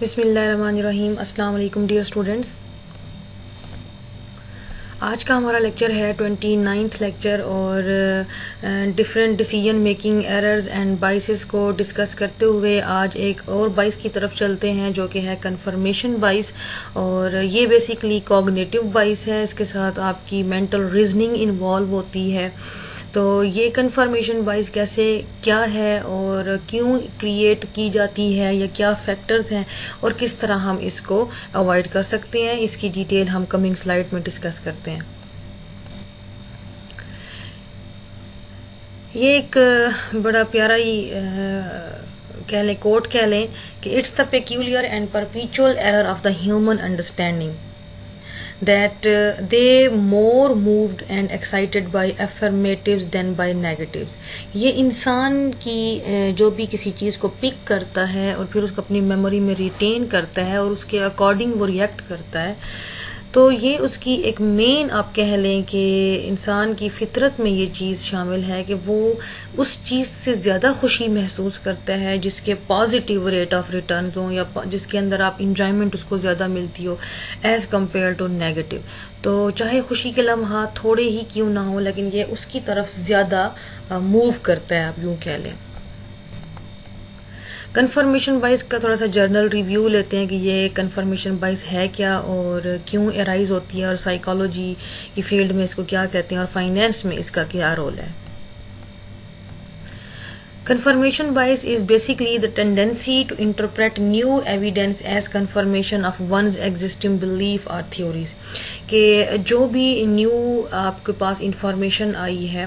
بسم اللہ الرحمن الرحیم. السلام علیکم ڈیئر اسٹوڈنٹس. آج کا ہمارا لیکچر ہے 29th لیکچر اور different decision making errors and biases کو ڈسکس کرتے ہوئے آج ایک اور بائس کی طرف چلتے ہیں جو کہ ہے کنفرمیشن بائس. اور یہ بیسیکلی کوگنیٹیو بائس ہے، اس کے ساتھ آپ کی مینٹل ریزننگ انوالو ہوتی ہے. تو یہ کنفرمیشن بائس کیسے کیا ہے اور کیوں کریٹ کی جاتی ہے یا کیا فیکٹرز ہیں اور کس طرح ہم اس کو اوائڈ کر سکتے ہیں، اس کی ڈیٹیل ہم کمنگ سلائیڈ میں ڈسکس کرتے ہیں. یہ ایک بڑا پیارا ہی کہہ لیں کوٹ کہہ لیں کہ it's the peculiar and perpetual error of the human understanding that they more moved and excited by affirmatives than by negatives. یہ انسان کی جو بھی کسی چیز کو پک کرتا ہے اور پھر اس کو اپنی میموری میں ریٹین کرتا ہے اور اس کے اکارڈنگ وہ ریئیکٹ کرتا ہے، تو یہ اس کی ایک مین آپ کہہ لیں کہ انسان کی فطرت میں یہ چیز شامل ہے کہ وہ اس چیز سے زیادہ خوشی محسوس کرتا ہے جس کے پازیٹیو ریٹ آف ریٹرنز ہوں یا جس کے اندر آپ انجوائمنٹ اس کو زیادہ ملتی ہو ایز کمپیئر ٹو نیگیٹو. تو چاہے خوشی کے لمحات تھوڑے ہی کیوں نہ ہوں لیکن یہ اس کی طرف زیادہ موو کرتا ہے، آپ یوں کہہ لیں. کنفرمیشن بائس کا تھوڑا سا جرنل ریویو لیتے ہیں کہ یہ کنفرمیشن بائس ہے کیا اور کیوں ارائز ہوتی ہے اور سائیکالوجی کی فیلڈ میں اس کو کیا کہتے ہیں اور فائنینس میں اس کا کیا رول ہے. Confirmation bias is basically the tendency to interpret new evidence as confirmation of one's existing belief or theories. کہ جو بھی نیو آپ کے پاس انفارمیشن آئی ہے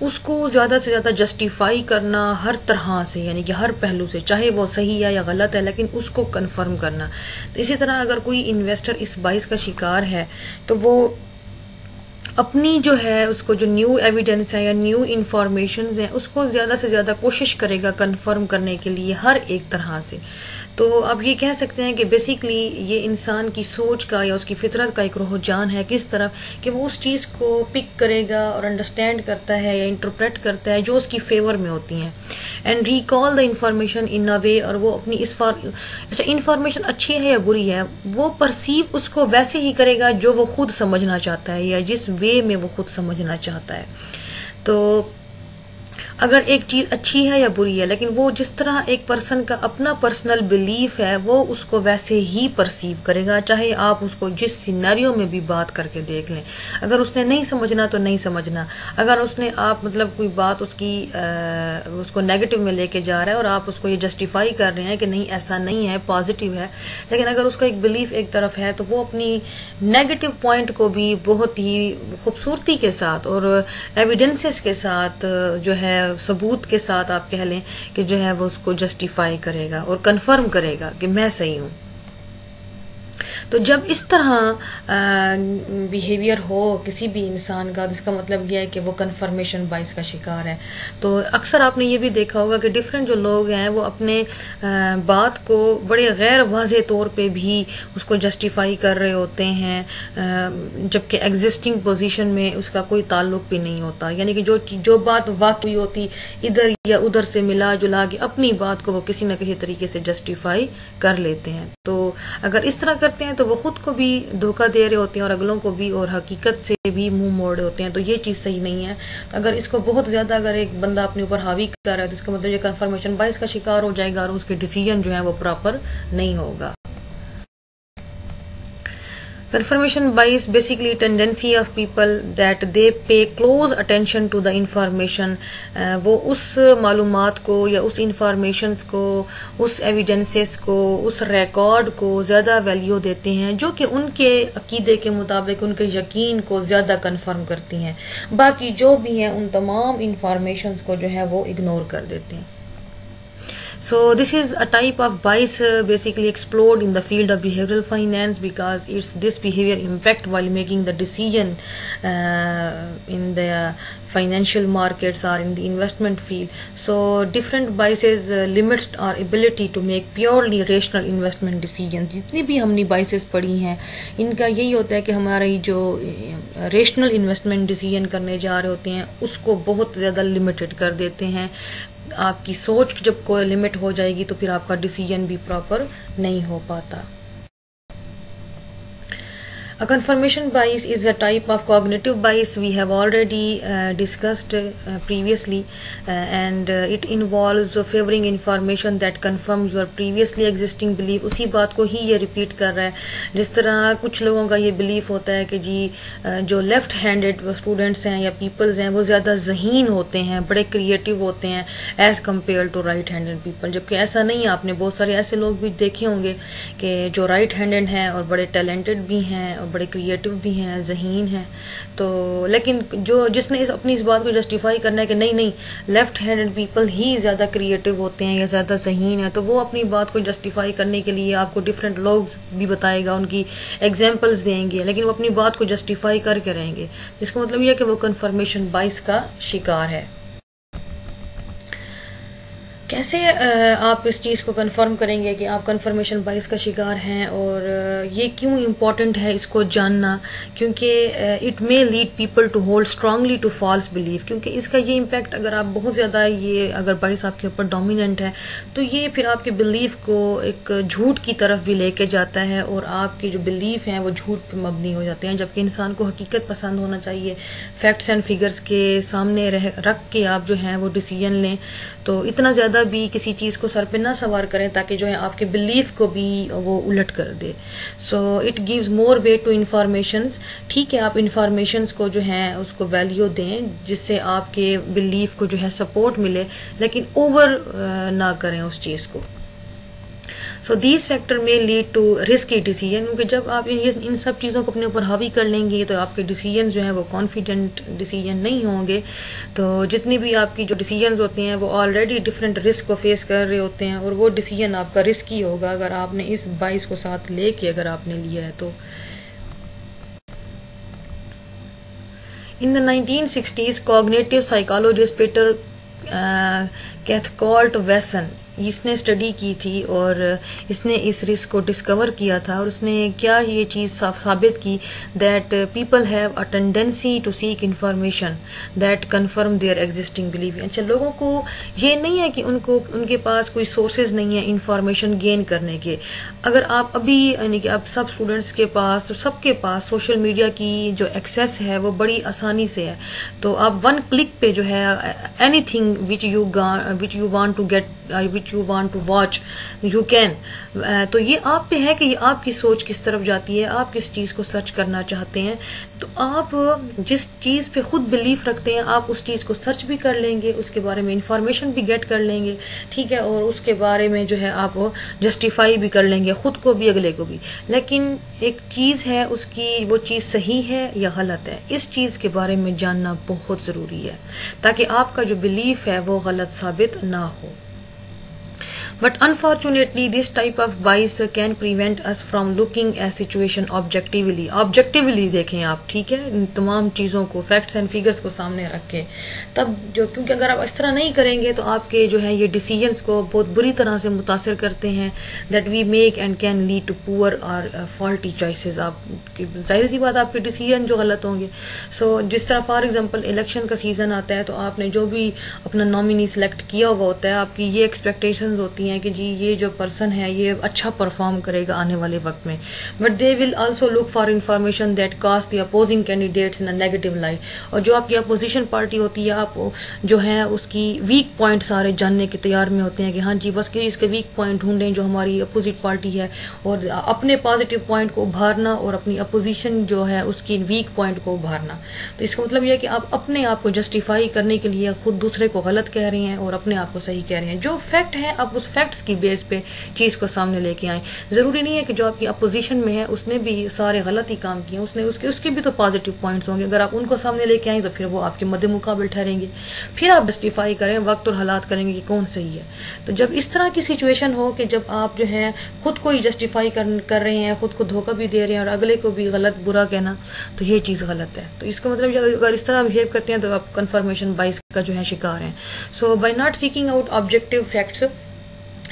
اس کو زیادہ سے زیادہ جسٹیفائی کرنا ہر طرح سے، یعنی کہ ہر پہلو سے، چاہے وہ صحیح ہے یا غلط ہے لیکن اس کو کنفرم کرنا. اسی طرح اگر کوئی انویسٹر اس بائس کا شکار ہے تو وہ اپنی جو ہے اس کو جو نیو ایویڈنس ہے یا نیو انفارمیشنز ہیں اس کو زیادہ سے زیادہ کوشش کرے گا کنفرم کرنے کے لیے ہر ایک طرح سے. تو اب یہ کہہ سکتے ہیں کہ بیسیکلی یہ انسان کی سوچ کا یا اس کی فطرت کا ایک رجحان ہے کس طرف کہ وہ اس چیز کو پک کرے گا اور انڈرسٹینڈ کرتا ہے یا انٹرپریٹ کرتا ہے جو اس کی فیور میں ہوتی ہیں اینڈ ریکال دا انفارمیشن ان اے وے. اور وہ اپنی اچھا انفارمیشن اچھی ہے یا بری ہے وہ پرسیو اس کو ویسے ہی کرے گا جو وہ خود سمجھنا چاہتا ہے یا جس وے میں وہ خود سمجھنا چاہتا ہے. تو اگر ایک چیز اچھی ہے یا بری ہے لیکن وہ جس طرح ایک پرسن کا اپنا پرسنل بلیف ہے وہ اس کو ویسے ہی پرسیو کرے گا، چاہے آپ اس کو جس سینیریو میں بھی بات کر کے دیکھ لیں. اگر اس نے نہیں سمجھنا تو نہیں سمجھنا، اگر اس نے آپ مطلب کوئی بات اس کو نیگیٹو میں لے کے جا رہا ہے اور آپ اس کو یہ جسٹیفائی کر رہے ہیں کہ نہیں ایسا نہیں ہے پازیٹیو ہے، لیکن اگر اس کا ایک بلیف ایک طرف ہے تو وہ اپنی نیگیٹو پوائنٹ کو بھی بہت ہی خوبصورتی کے ساتھ اور ایویڈنسز کے ساتھ جو ہے ثبوت کے ساتھ آپ کہہ لیں کہ جو ہے وہ اس کو جسٹیفائی کرے گا اور کنفرم کرے گا کہ میں صحیح ہوں. تو جب اس طرح بیہیویئر ہو کسی بھی انسان کا، جس کا مطلب یہ ہے کہ وہ کنفرمیشن بائس کا شکار ہے. تو اکثر آپ نے یہ بھی دیکھا ہوگا کہ ڈفرینٹ جو لوگ ہیں وہ اپنے بات کو بڑے غیر واضح طور پہ بھی اس کو جسٹیفائی کر رہے ہوتے ہیں جبکہ ایگزسٹنگ پوزیشن میں اس کا کوئی تعلق بھی نہیں ہوتا. یعنی کہ جو بات واقعی ہوتی ادھر یا ادھر سے ملا جلا کے اپنی بات کو وہ کسی نہ کسی طریقے سے جسٹیفائی کر لیتے ہیں. تو اگر اس طرح کرتے ہیں تو وہ خود کو بھی دھوکہ دے رہے ہوتے ہیں اور اگلوں کو بھی، اور حقیقت سے بھی منہ موڑ رہے ہوتے ہیں. تو یہ چیز صحیح نہیں ہے. اگر اس کو بہت زیادہ اگر ایک بندہ اپنے اوپر حاوی کر رہا ہے تو اس کا مطلب یہ کنفرمیشن بائس کا شکار ہو جائے گا اور اس کے ڈیسیجن جو ہے وہ پراپر نہیں ہوگا. Confirmation bias basically tendency of people that they pay close attention to the information. وہ اس معلومات کو یا اس انفارمیشنز کو، اس ایویڈنسز کو، اس ریکارڈ کو زیادہ ویلیو دیتے ہیں جو کہ ان کے عقیدے کے مطابق ان کے یقین کو زیادہ کنفرم کرتی ہیں. باقی جو بھی ہیں ان تمام انفارمیشنز کو جو ہے وہ اگنور کر دیتے ہیں. So this is a type of bias basically explored in the field of behavioral finance because it's this behavior impact while making the decision in the financial markets or in the investment field. So different biases limits our ability to make purely rational investment decisions. جتنی بھی ہم نے biases پڑھی ہیں ان کا یہی ہوتا ہے کہ ہماری جو ریشنل انویسٹمنٹ ڈیسیجن کرنے جا رہے ہوتے ہیں اس کو بہت زیادہ لمیٹڈ کر دیتے ہیں آپ کی سوچ جب کوئی لمٹ ہو جائے گی تو پھر آپ کا ڈیسیجن بھی پراپر نہیں ہو پاتا. A confirmation bias is a type of cognitive bias we have already discussed previously, and it involves favoring information that confirms your previously existing belief. اسی بات کو ہی یہ ریپیٹ کر رہا ہے. جس طرح کچھ لوگوں کا یہ بلیف ہوتا ہے کہ جی جو لیفٹ ہینڈڈ اسٹوڈنٹس ہیں یا پیپلز ہیں وہ زیادہ ذہین ہوتے ہیں, بڑے کریٹیو ہوتے ہیں as compare to right handed people, جبکہ ایسا نہیں ہے. آپ نے بہت سارے ایسے لوگ بھی دیکھے ہوں گے کہ جو رائٹ ہینڈڈ ہیں اور بڑے ٹیلنٹڈ بھی ہیں اور بڑے کریٹیو بھی ہیں, ذہین ہیں. تو لیکن جس نے اپنی اس بات کو جسٹیفائی کرنا ہے کہ نہیں لیفٹ ہینڈڈ پیپل ہی زیادہ کریٹیو ہوتے ہیں یا زیادہ ذہین ہیں, تو وہ اپنی بات کو جسٹیفائی کرنے کے لیے آپ کو ڈفرینٹ لوگ بھی بتائے گا, ان کی ایگزامپلز دیں گے, لیکن وہ اپنی بات کو جسٹیفائی کر کے رہیں گے. جس کا مطلب یہ ہے کہ وہ کنفرمیشن بائس کا شکار ہے. کیسے آپ اس چیز کو کنفرم کریں گے کہ آپ کنفرمیشن بائس کا شکار ہیں, اور یہ کیوں امپورٹنٹ ہے اس کو جاننا؟ کیونکہ it may lead people to hold strongly to false belief. کیونکہ اس کا یہ امپیکٹ اگر آپ بہت زیادہ یہ اگر بائس آپ کے اوپر ڈومیننٹ ہے تو یہ پھر آپ کے بلیف کو ایک جھوٹ کی طرف بھی لے کے جاتا ہے, اور آپ کے جو بلیف ہیں وہ جھوٹ پہ مبنی ہو جاتے ہیں. جبکہ انسان کو حقیقت پسند ہونا چاہیے, فیکٹس اینڈ فگرز کے سامنے رکھ کے آپ جو ہیں وہ ڈیسیجن لیں. تو اتنا زیادہ بھی کسی چیز کو سر پہ نہ سوار کریں تاکہ جو ہے آپ کے بلیف کو بھی وہ الٹ کر دے. So it gives more weight to informations. ٹھیک ہے, آپ انفارمیشنز کو جو ہے اس کو ویلیو دیں جس سے آپ کے بلیف کو جو ہے سپورٹ ملے, لیکن اوور نہ کریں اس چیز کو. سو دیز فیکٹر میں لیڈ ٹو رسکی ڈیسیجن. کیونکہ جب آپ ان سب چیزوں کو اپنے اوپر حاوی کر لیں گے تو آپ کے ڈیسیجنز جو ہیں وہ کانفیڈنٹ ڈیسیجن نہیں ہوں گے. تو جتنی بھی آپ کی جو ڈیسیجنز ہوتے ہیں وہ آلریڈی ڈفرینٹ رسک کو فیس کر رہے ہوتے ہیں, اور وہ ڈیسیجن آپ کا رسکی ہوگا اگر آپ نے اس بائس کو ساتھ لے کے اگر آپ نے لیا ہے تو. In the 1960s, cognitive psychologist Peter Cathcart-Wesson اس نے اسٹڈی کی تھی, اور اس نے اس رسک کو ڈسکور کیا تھا, اور اس نے کیا یہ چیز ثابت کی that people have a tendency to seek information that confirm their existing belief. اچھا, لوگوں کو یہ نہیں ہے کہ ان کے پاس کوئی سورسز نہیں ہیں انفارمیشن گین کرنے کے. اگر آپ ابھی یعنی کہ اب سب اسٹوڈنٹس کے پاس سب کے پاس سوشل میڈیا کی جو ایکسیس ہے وہ بڑی آسانی سے ہے, تو آپ ون کلک پہ جو ہے anything which you want to get which you want to watch you can. تو یہ آپ پہ ہے کہ یہ آپ کی سوچ کس طرف جاتی ہے, آپ کس چیز کو سرچ کرنا چاہتے ہیں. تو آپ جس چیز پہ خود بلیف رکھتے ہیں آپ اس چیز کو سرچ بھی کر لیں گے, اس کے بارے میں انفارمیشن بھی گیٹ کر لیں گے, ٹھیک ہے, اور اس کے بارے میں جو ہے آپ جسٹیفائی بھی کر لیں گے خود کو بھی اگلے کو بھی. لیکن ایک چیز ہے اس کی وہ چیز صحیح ہے یا غلط ہے, اس چیز کے بارے میں جاننا بہت ضروری ہے تاکہ آپ کا جو بلیف ہے وہ غلط ثابت نہ ہو. But unfortunately, this type of bias can prevent us from looking at situation objectively. Objectively دیکھیں آپ, ٹھیک ہے, ان تمام چیزوں کو فیکٹس اینڈ فگرز کو سامنے رکھیں. تب جو کیونکہ اگر آپ اس طرح نہیں کریں گے تو آپ کے جو ہے یہ ڈیسیجنس کو بہت بری طرح سے متاثر کرتے ہیں. That we make and can lead to poor or faulty choices. آپ ظاہر سی بات آپ کے ڈیسیجن جو غلط ہوں گے. سو جس طرح فار ایگزامپل الیکشن کا سیزن آتا ہے تو آپ نے جو بھی اپنا نامینی سلیکٹ کیا ہوا ہوتا ہے آپ کی یہ ایکسپیکٹیشنز ہوتی ہیں کہ جی یہ جو پرسن ہے یہ اچھا پرفارم کرے گا آنے والے وقت میں, but they will also look for information that cast the opposing candidates in a negative light. اور جو آپ کی اپوزیشن پارٹی ہوتی ہے آپ جو ہے اس کی ویک پوائنٹ سارے جاننے کے تیار میں ہوتے ہیں کہ ہاں جی بس کہ اس کے ویک پوائنٹ ڈھونڈیں جو ہماری اپوزٹ پارٹی ہے, اور اپنے پازیٹیو پوائنٹ کو ابھارنا اور اپنی اپوزیشن جو ہے اس کی ویک پوائنٹ کو ابھارنا. تو اس کا مطلب یہ ہے کہ آپ اپنے آپ کو جسٹیفائی کرنے کے لیے خود دوسرے کو غلط کہہ رہے ہیں اور اپنے آپ کو صحیح کہہ رہے ہیں. جو فیکٹ ہے آپ اس فیکٹس کی بیس پہ چیز کو سامنے لے کے آئیں. ضروری نہیں ہے کہ جو آپ کی اپوزیشن میں ہے اس نے بھی سارے غلط ہی کام کیے, اس کے بھی تو پازیٹیو پوائنٹس ہوں گے. اگر آپ ان کو سامنے لے کے آئیں تو پھر وہ آپ کے مد مقابل ٹھہریں گے, پھر آپ جسٹیفائی کریں, وقت اور حالات کریں گے کہ کون صحیح ہے. تو جب اس طرح کی سچویشن ہو کہ جب آپ جو ہے خود کو ہی جسٹیفائی کر رہے ہیں, خود کو دھوکہ بھی دے رہے ہیں اور اگلے کو بھی غلط برا کہنا, تو یہ چیز غلط ہے. تو اس کا مطلب اگر اس طرح بہیو کرتے ہیں تو آپ کنفرمیشن بائس کا جو ہے شکار ہیں. So by not seeking out objective facts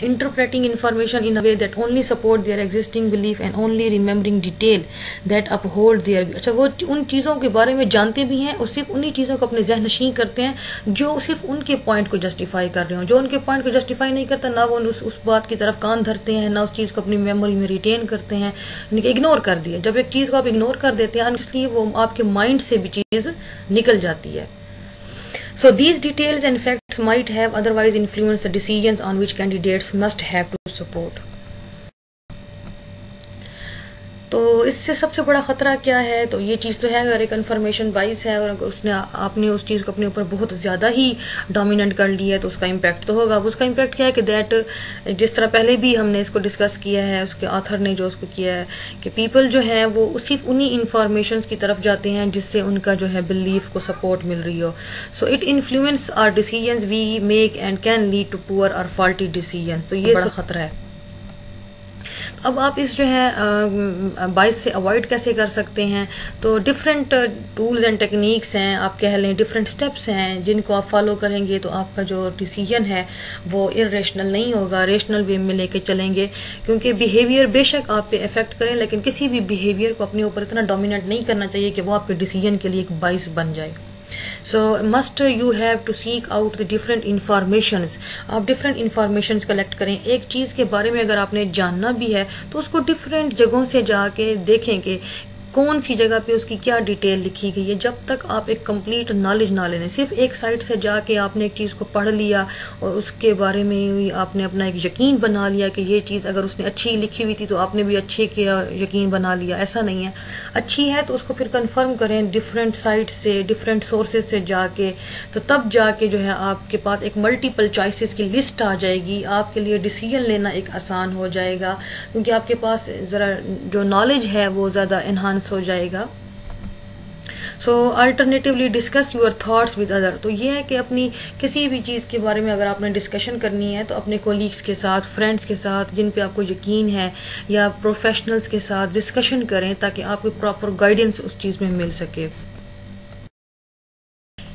interpreting information in a way that only support their existing belief and only remembering detail that uphold their. اچھا وہ ان چیزوں کے بارے میں جانتے بھی ہیں اور صرف انہی چیزوں کو اپنے ذہن نشین کرتے ہیں جو صرف ان کے پوائنٹ کو جسٹیفائی کر رہے ہوں. جو ان کے پوائنٹ کو جسٹیفائی نہیں کرتا نہ وہ اس بات کی طرف کان دھرتے ہیں، نہ اس چیز کو اپنی میموری میں ریٹین کرتے ہیں، اگنور کر دیا. جب ایک چیز کو آپ اگنور کر دیتے ہیں اس لیے وہ آپ کے مائنڈ سے بھی چیز نکل جاتی ہے. So these details and facts might have otherwise influenced the decisions on which candidates must have to support. تو اس سے سب سے بڑا خطرہ کیا ہے؟ تو یہ چیز تو ہے اگر ایک انفارمیشن بائس ہے اور اگر آپ نے اس چیز کو اپنے اوپر بہت زیادہ ہی ڈومیننٹ کر لی ہے تو اس کا امپیکٹ تو ہوگا. اس کا امپیکٹ کیا ہے کہ دیٹ جس طرح پہلے بھی ہم نے اس کو ڈسکس کیا ہے، اس کے آتھر نے جو اس کو کیا ہے کہ پیپل جو ہیں وہ صرف انہی انفارمیشنس کی طرف جاتے ہیں جس سے ان کا جو ہے بلیف کو سپورٹ مل رہی ہو. So it influence our decisions we make and can lead to poor or faulty decisions. تو یہ بڑا خطرہ ہے. اب آپ اس جو ہے بائس سے اوائڈ کیسے کر سکتے ہیں؟ تو ڈفرینٹ ٹولز اینڈ ٹیکنیکس ہیں، آپ کہہ لیں ڈفرینٹ سٹیپس ہیں جن کو آپ فالو کریں گے تو آپ کا جو ڈیسیجن ہے وہ ارریشنل نہیں ہوگا، ریشنل وے میں لے کے چلیں گے. کیونکہ بیہیویئر بے شک آپ پہ افیکٹ کریں لیکن کسی بھی بیہیویئر کو اپنے اوپر اتنا ڈومیننٹ نہیں کرنا چاہیے کہ وہ آپ کے ڈیسیجن کے لیے ایک بائس بن جائے. So must you have to seek out the different informations. آپ different informations collect کریں. ایک چیز کے بارے میں اگر آپ نے جاننا بھی ہے تو اس کو different جگہوں سے جا کے دیکھیں کہ کون سی جگہ پہ اس کی کیا ڈیٹیل لکھی گئی ہے. جب تک آپ ایک کمپلیٹ نالج نہ لیں، صرف ایک سائٹ سے جا کے آپ نے ایک چیز کو پڑھ لیا اور اس کے بارے میں آپ نے اپنا ایک یقین بنا لیا کہ یہ چیز اگر اس نے اچھی لکھی ہوئی تھی تو آپ نے بھی اچھے کیا یقین بنا لیا، ایسا نہیں ہے. اچھی ہے تو اس کو پھر کنفرم کریں ڈفرینٹ سائٹ سے، ڈفرینٹ سورسز سے جا کے، تو تب جا کے جو ہے آپ کے پاس ایک ملٹیپل چوائسیز کی لسٹ آ جائے گی. آپ کے لیے ڈیسیجن لینا ایک آسان ہو جائے گا کیونکہ آپ کے پاس ذرا جو نالج ہے وہ زیادہ انہانس ہو جائے گا. So alternatively discuss your thoughts with other. تو یہ ہے کہ اپنی کسی بھی چیز کے بارے میں اگر آپ نے ڈسکشن کرنی ہے تو اپنے کولیگس کے ساتھ، فرینڈس کے ساتھ جن پہ آپ کو یقین ہے یا پروفیشنلز کے ساتھ ڈسکشن کریں تاکہ آپ کو پراپر گائیڈنس اس چیز میں مل سکے.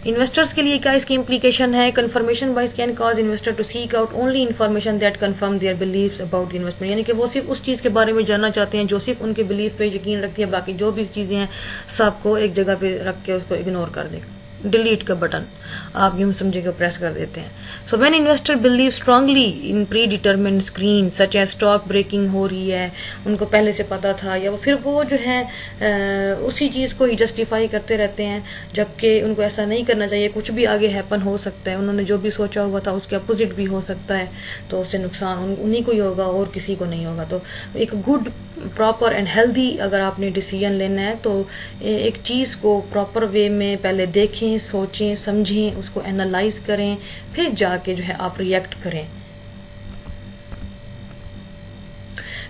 انویسٹرز کے لیے کیا اس کی امپلیکیشن ہے؟ Confirmation bias can cause investor to seek out only information that confirm their beliefs about the investment. یعنی کہ وہ صرف اس چیز کے بارے میں جاننا چاہتے ہیں جو صرف ان کے بلیف پہ یقین رکھتی ہے، باقی جو بھی چیزیں ہیں سب کو ایک جگہ پہ رکھ کے اس کو اگنور کر دیں. ڈیلیٹ کا بٹن آپ یوں سمجھے کہ پریس کر دیتے ہیں. So when investor believe strongly in predetermined screen such as stock breaking ہو رہی ہے، ان کو پہلے سے پتا تھا، یا پھر وہ جو ہے اسی چیز کو ہی جسٹیفائی کرتے رہتے ہیں جبکہ ان کو ایسا نہیں کرنا چاہیے. کچھ بھی آگے ہیپن ہو سکتا ہے، انہوں نے جو بھی سوچا ہوا تھا اس کے اپوزٹ بھی ہو سکتا ہے، تو اس سے نقصان انہی کو ہی ہوگا اور کسی کو نہیں ہوگا. تو ایک گڈ پراپر اینڈ ہیلدی اگر آپ نے ڈیسیجن لینا ہے تو ایک چیز کو پراپر وے میں پہلے دیکھیں، سوچیں، سمجھیں، اس کو اینالائز کریں، پھر جا کے جو ہے آپ ریئیکٹ کریں.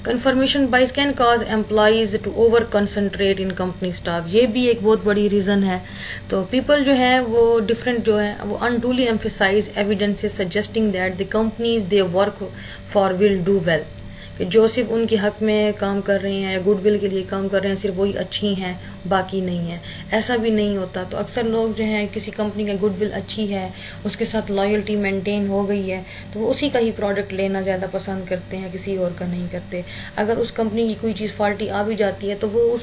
Confirmation bias can cause employees to over concentrate in company stock. یہ بھی ایک بہت بڑی ریزن ہے. تو پیپل جو ہیں وہ ڈفرینٹ جو ہیں وہ unduly emphasize evidences suggesting that the companies they work for will do well. کہ جو صرف ان کے حق میں کام کر رہے ہیں یا گڈ ول کے لیے کام کر رہے ہیں صرف وہی اچھی ہیں، باقی نہیں ہیں. ایسا بھی نہیں ہوتا. تو اکثر لوگ جو ہیں کسی کمپنی کا گڈ ول اچھی ہے، اس کے ساتھ لائلٹی مینٹین ہو گئی ہے تو وہ اسی کا ہی پروڈکٹ لینا زیادہ پسند کرتے ہیں، کسی اور کا نہیں کرتے. اگر اس کمپنی کی کوئی چیز فالٹی آ بھی جاتی ہے تو وہ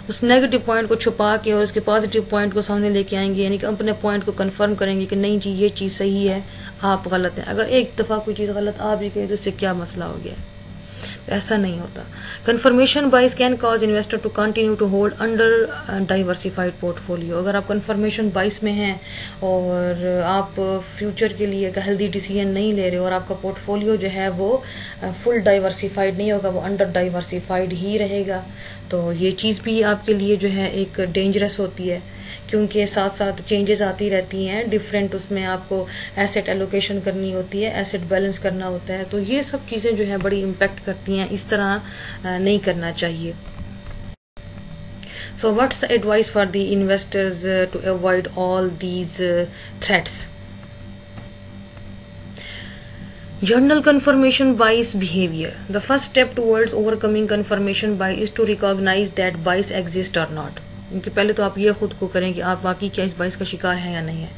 اس نیگیٹو پوائنٹ کو چھپا کے اور اس کے پازیٹیو پوائنٹ کو سامنے لے کے آئیں گے. یعنی کہ اپنے پوائنٹ کو کنفرم کریں گے کہ نہیں جی یہ چیز صحیح ہے، آپ غلط ہیں. اگر ایک دفعہ کوئی چیز غلط آ بھی گئی تو اس سے کیا مسئلہ ہو گیا؟ ایسا نہیں ہوتا. Confirmation bias can cause investor to continue to hold under diversified portfolio. اگر آپ کنفرمیشن بائس میں ہیں اور آپ فیوچر کے لیے ایک ہیلدی ڈیسیجن نہیں لے رہے اور آپ کا پورٹ فولیو جو ہے وہ فل ڈائیورسیفائڈ نہیں ہوگا، وہ انڈر ڈائیورسیفائڈ ہی رہے گا، تو یہ چیز بھی آپ کے لیے جو ہے ایک ڈینجرس ہوتی ہے کیونکہ ساتھ ساتھ چینجز آتی رہتی ہیں. ڈفرینٹ اس میں آپ کو ایسٹ ایلوکیشن کرنی ہوتی ہے، ایسٹ بیلنس کرنا ہوتا ہے. تو یہ سب چیزیں جو ہے بڑی امپیکٹ کرتی ہیں. اس طرح نہیں کرنا چاہیے. So what's the advice for the investors to avoid all these threats? Journal confirmation bias behavior. The first step towards overcoming confirmation bias is to recognize that bias exists or not. کہ پہلے تو آپ یہ خود کو کریں کہ آپ واقعی کیا اس باعث کا شکار ہیں یا نہیں ہے.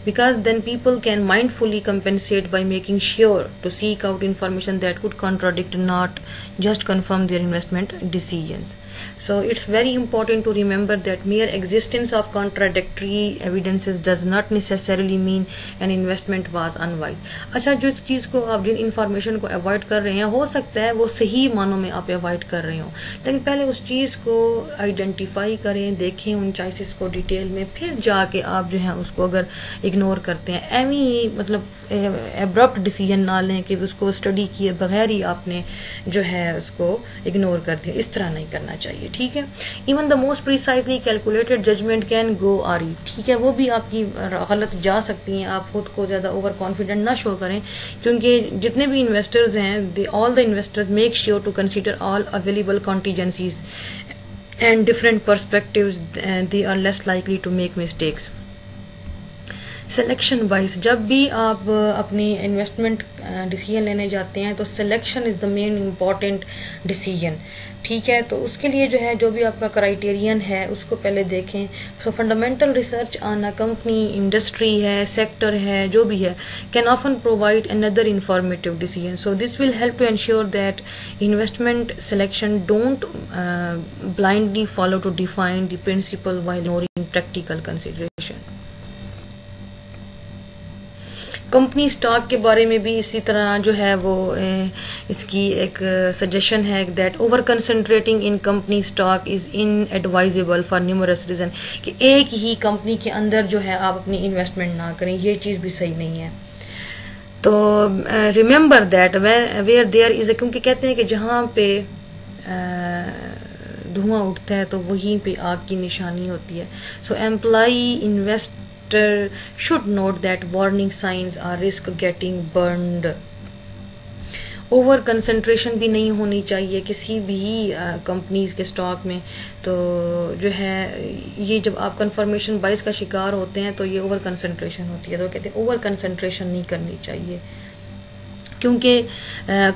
Because then people can mindfully compensate by making sure to seek out information that could contradict not just confirm their investment decisions. So it's very important to remember that mere existence of contradictory evidences does not necessarily mean an investment was unwise. اچھا جو اس چیز کو آپ جن information کو avoid کر رہے ہیں ہو سکتا ہے وہ صحیح معنوں میں آپ اوائڈ کر رہے ہوں، لیکن پہلے اس چیز کو آئیڈینٹیفائی کریں، دیکھیں ان چوائسز کو ڈیٹیل میں، پھر جا کے آپ جو ہے اس کو اگر اگنور کرتے ہیں ایویں ہی مطلب ایبرپٹ ڈیسیجن نہ لیں کہ اس کو اسٹڈی کیے بغیر ہی آپ نے جو ہے اس کو اگنور کر دیا، اس طرح نہیں کرنا چاہیے. ٹھیک ہے، even the most precisely calculated judgment can go awry. ٹھیک ہے، وہ بھی آپ کی غلط جا سکتی ہیں. آپ خود کو زیادہ اوور کانفیڈنٹ نہ شو کریں، کیونکہ جتنے بھی انویسٹرز ہیں all the investors make sure to consider all available contingencies and different perspectives, they are less likely to make mistakes. Selection wise جب بھی آپ اپنی انویسٹمنٹ ڈیسیجن لینے جاتے ہیں تو selection is the main important decision. ٹھیک ہے، تو اس کے لیے جو ہے جو بھی آپ کا کرائیٹیرین ہے اس کو پہلے دیکھیں. So fundamental research on a company, industry ہے، سیکٹر ہے، جو بھی ہے، can often provide under informative decision. So this will help to ensure that investment selection don't blindly follow to define the principle while ignoring practical consideration. Company stock کے بارے میں بھی اسی طرح جو ہے وہ اس کی ایک سجیشن ہے that over concentrating in company stock is in advisable for numerous reason, کہ ایک ہی کمپنی کے اندر جو ہے آپ اپنی انویسٹمنٹ نہ کریں، یہ چیز بھی صحیح نہیں ہے. تو remember that where there is a, کیونکہ کہتے ہیں کہ جہاں پہ دھواں اٹھتا ہے تو وہیں پہ آگ کی نشانی ہوتی ہے. So employee investor should note that warning signs are risk getting burned. Over concentration بھی نہیں ہونی چاہیے کسی بھی کمپنیز کے سٹاک میں. تو جو ہے یہ جب آپ کنفرمیشن بائز کا شکار ہوتے ہیں تو یہ اوور کنسنٹریشن ہوتی ہے. تو کہتے ہیں اوور کنسنٹریشن نہیں کرنی چاہیے، کیونکہ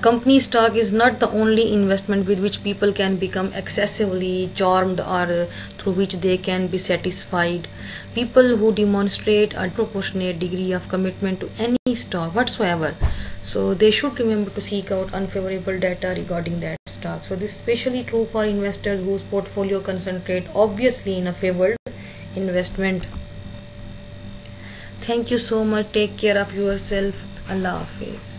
company stock is not the only investment with which people can become excessively charmed or through which they can be satisfied. People who demonstrate a proportionate degree of commitment to any stock whatsoever, so they should remember to seek out unfavorable data regarding that stock. So this is especially true for investors whose portfolio concentrate obviously in a favored investment. Thank you so much. Take care of yourself. Allah Hafiz.